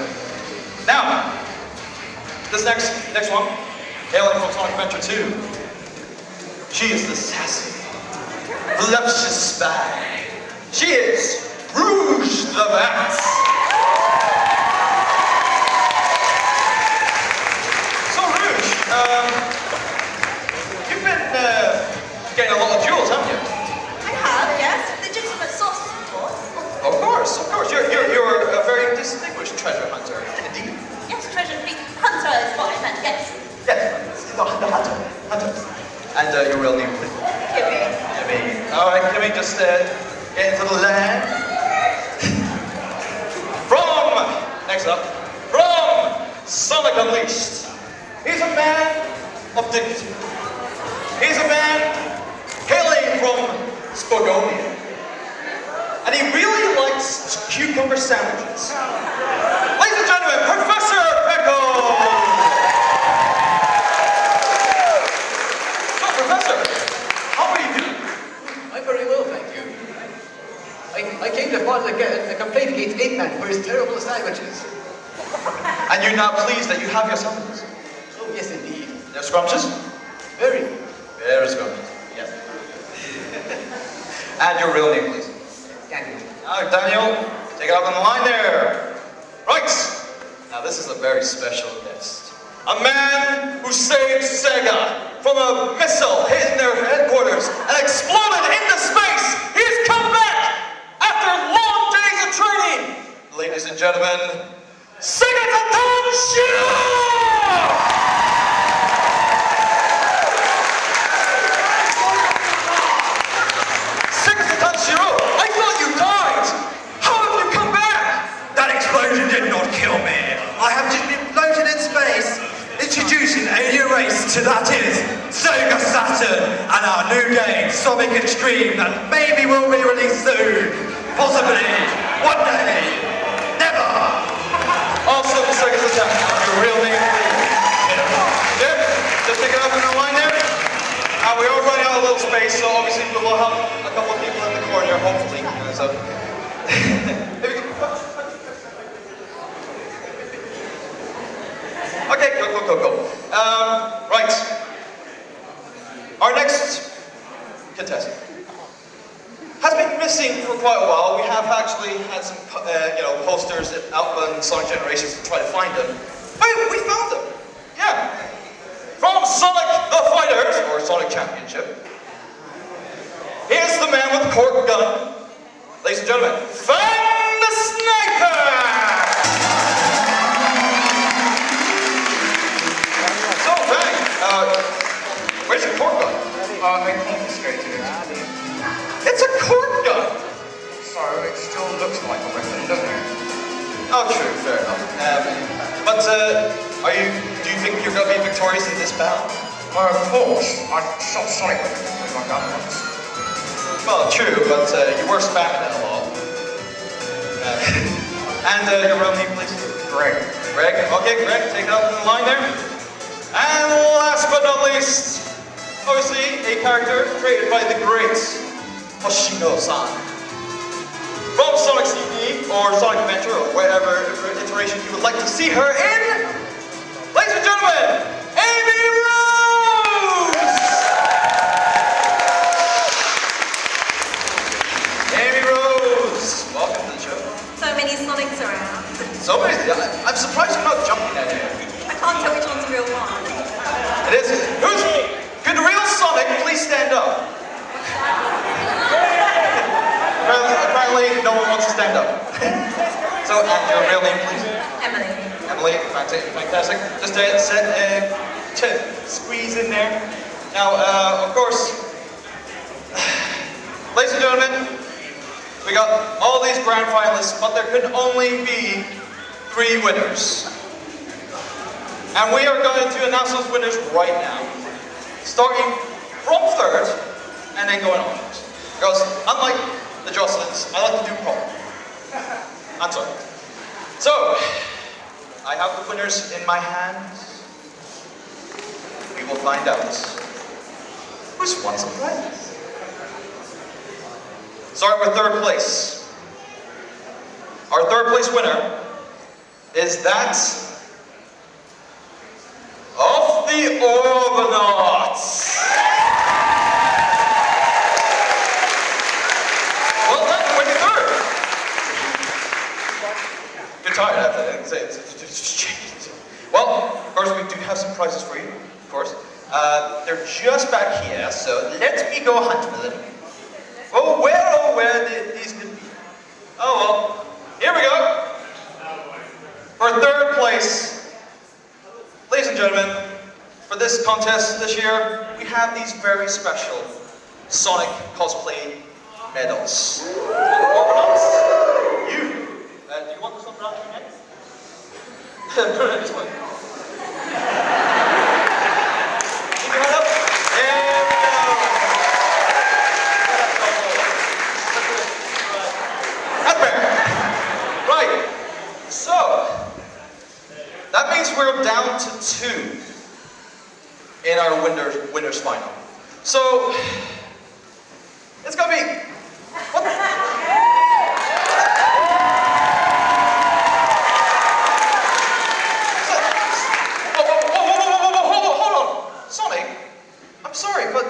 Now, this next one, hailing from Sonic Adventure 2. She is the sassy, voluptuous spy. She is Rouge the Bat. So Rouge, you've been getting a lot of jewels, haven't you? I have, yes. Legitimate sources, of course. Of course. You're a very distinguished treasure hunter, indeed. Yes, treasure hunter is what I meant, yes. Yes, the hunter. And your real name, please? Kimmy. All right, Kimmy, just get into the land. Next up, from Sonic Unleashed. He's a man of dignity. He's a man hailing from Spogonia. And he really likes cucumber sandwiches. Ladies and gentlemen, Professor Pickle! Very well, thank you. I came to finally get a complaint against Eggman for his terrible sandwiches. And you're now pleased that you have your supplements? Oh, yes, indeed. They're scrumptious? Very. Very scrumptious, yes. And your real name, please? Daniel. Now, Daniel, take it up on the line there. Right. Now, this is a very special guest. A man who saved Sega from a missile hit in their headquarters and exploded into space. He has come back after long days of training. Ladies and gentlemen, Sega Takashi! Sega Takashi, I thought you died. How have you come back? That explosion did not kill me. I have just been floated in space, introducing a new race to that is Sega Saturn and our new game, Sonic Extreme, that maybe will be released soon. Possibly. One day. Never. Also, Sega Saturn, your real name, please. Yeah, just pick it up in the line there. We are running out of little space, so obviously we will have a couple of people in the corner, hopefully. So. Okay, go. Right. Our next contestant has been missing for quite a while. We have actually had some, posters out on Sonic Generations to try to find him. But we found him. Yeah. From Sonic the Fighters, or Sonic Championship. Here's the man with the cork gun. Ladies and gentlemen, Fang the Sniper! Where's your cork gun? I confiscated it. It's a cork gun! So it still looks like a weapon, doesn't it? Oh, true, fair enough. But do you think you're going to be victorious in this battle? Of course. I shot Sonic with my gun once. Well, true, but you were spamming it a lot. And your real name, please? Greg. Okay, Greg, take it up in the line there. And last but not least, obviously a character created by the great Hoshino-san. From Sonic CD or Sonic Adventure or whatever iteration you would like to see her in, ladies and gentlemen, Amy Rose! So, and your real name, please? Emily. Emily, fantastic. Just to squeeze in there. Now, of course, ladies and gentlemen, we got all these grand finalists, but there could only be 3 winners. And we are going to announce those winners right now. Starting from 3rd, and then going onwards. Because unlike the Jocelyn's, I like to do proper. I'm sorry. So, I have the winners in my hands. We will find out who's won some prizes. Start with 3rd place. Our 3rd place winner is that of the Orbonauts. Well done, winning 3rd. You're tired after that. Well, of course, we do have some prizes for you, of course. They're just back here, so let me go hunt for them. Oh, where these could be. Oh, well, here we go. For 3rd place, ladies and gentlemen, for this contest this year, we have these very special Sonic cosplay medals. Orbonauts, you. Do you want this one around your neck? Put it this way. Keep your head up. There we go. That's better. Right. So, that means we're down to 2 in our winners final. So, it's gonna be, what? Hold on. Sonic, I'm sorry, but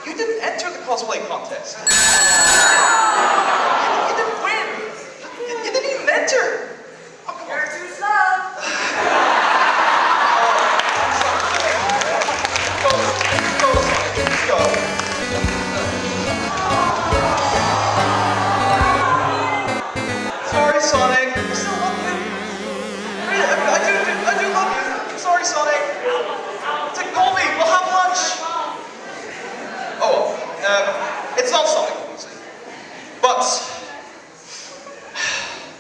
you didn't enter the cosplay contest. You didn't win. You didn't even enter. Oh, come on. You're too slow. Let's go. Sorry, Sonic. I still love you. I do love you. Sorry, Sonic. Call me. We'll have lunch. Oh, it's not Sonic, obviously. But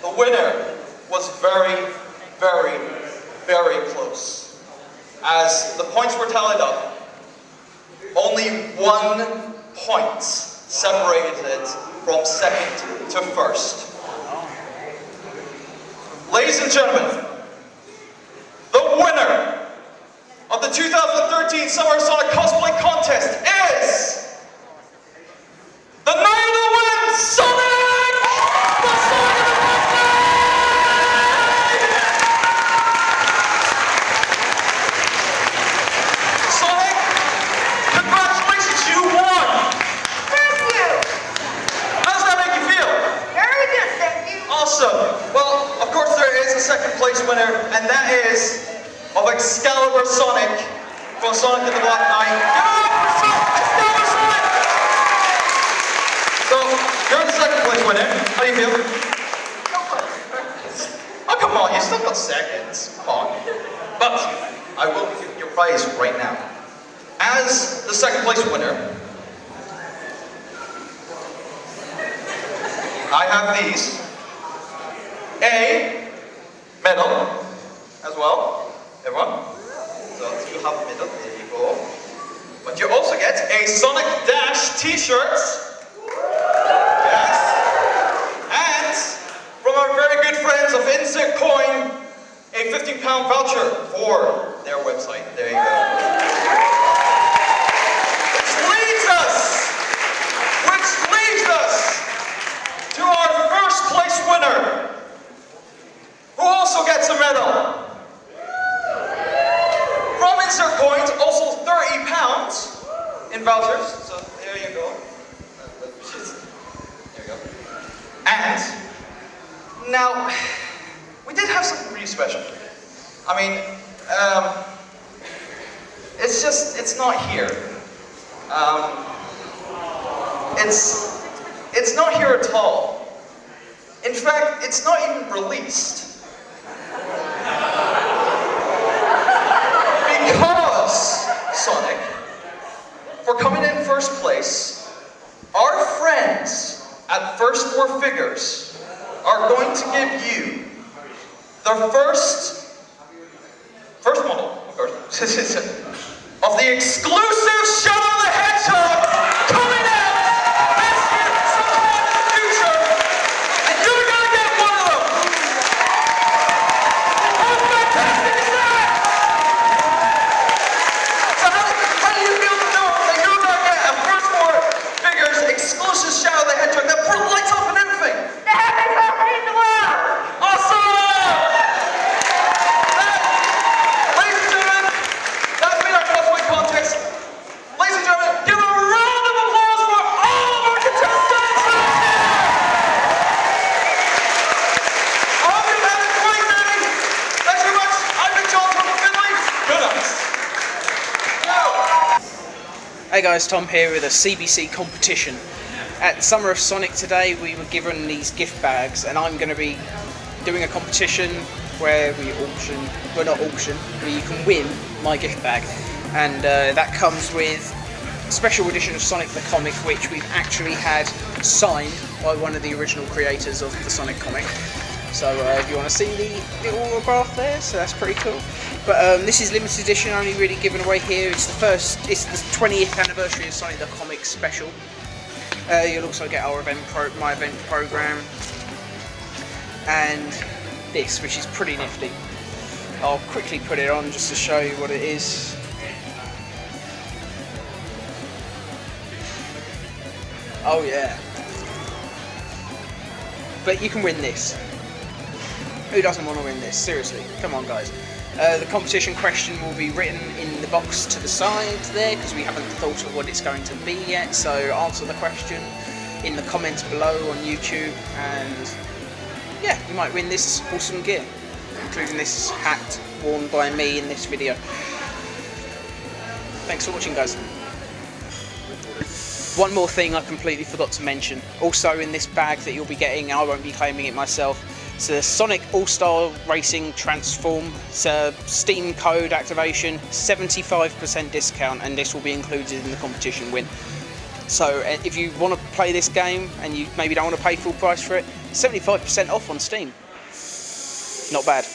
the winner was very, very, very close. As the points were tallied up, only 1 point separated it from 2nd to 1st. Ladies and gentlemen, the winner of the 2013 Summer Sonic Cosplay Contest is the Knight of the Wind, Sonic! The Sonic of the Sonic, congratulations, you won! Thank you. How does that make you feel? Very good, thank you. Awesome. Well, of course there is a 2nd place winner, and that is of Excalibur Sonic from Sonic and the Black Knight. Give it up for Excalibur Sonic! So, you're the 2nd place winner. How do you feel? Oh, come on, you still got 2nds. Come on. But, I will give you your prize right now. As the 2nd place winner, I have these. A medal as well. Everyone? So you have a medal, there you go. But you also get a Sonic Dash t-shirt. Yes. And from our very good friends of Insert Coin, a £15 voucher for their website. There you go. Which leads us to our 1st place winner, who also gets a medal. From Insert Coins, also £30 in vouchers. So there you go. There you go. And now, we did have something really special. I mean, it's not here. It's not here at all. In fact, it's not even released. Because, Sonic, for coming in first place, our friends at First Four Figures are going to give you the first model, of course, of the exclusive Shadow the Hedgehog coming out this year, sometime in the future, and you're gonna get one of them. How fantastic is that? So how do you feel to know that you're gonna get a First Four Figures exclusive Shadow the Hedgehog that lights up and everything? The happiest happening in the world! Awesome! Ladies and gentlemen, give a round of applause for all of our contestants! I hope you've had a great day. Thanks very much. I've been John from Finley. Good night. Hey guys, Tom here with a CBC competition. At Summer of Sonic today we were given these gift bags and I'm going to be doing a competition where we you can win my gift bag. And that comes with a special edition of Sonic the Comic, which we've actually had signed by one of the original creators of the Sonic comic. So if you want to see the autograph there, so that's pretty cool. But this is limited edition, only really given away here. It's the 20th anniversary of Sonic the Comic special. You'll also get our my event program, and this, which is pretty nifty. I'll quickly put it on just to show you what it is. Oh yeah. But you can win this. Who doesn't want to win this? Seriously, come on guys. The competition question will be written in the box to the side there, because we haven't thought of what it's going to be yet, so answer the question in the comments below on YouTube, and yeah, you might win this awesome gear, including this hat worn by me in this video. Thanks for watching guys. One more thing I completely forgot to mention. Also in this bag that you'll be getting, I won't be claiming it myself, it's a Sonic All-Star Racing Transform. It's a Steam code activation, 75% discount, and this will be included in the competition win. So if you want to play this game and you maybe don't want to pay full price for it, 75% off on Steam. Not bad.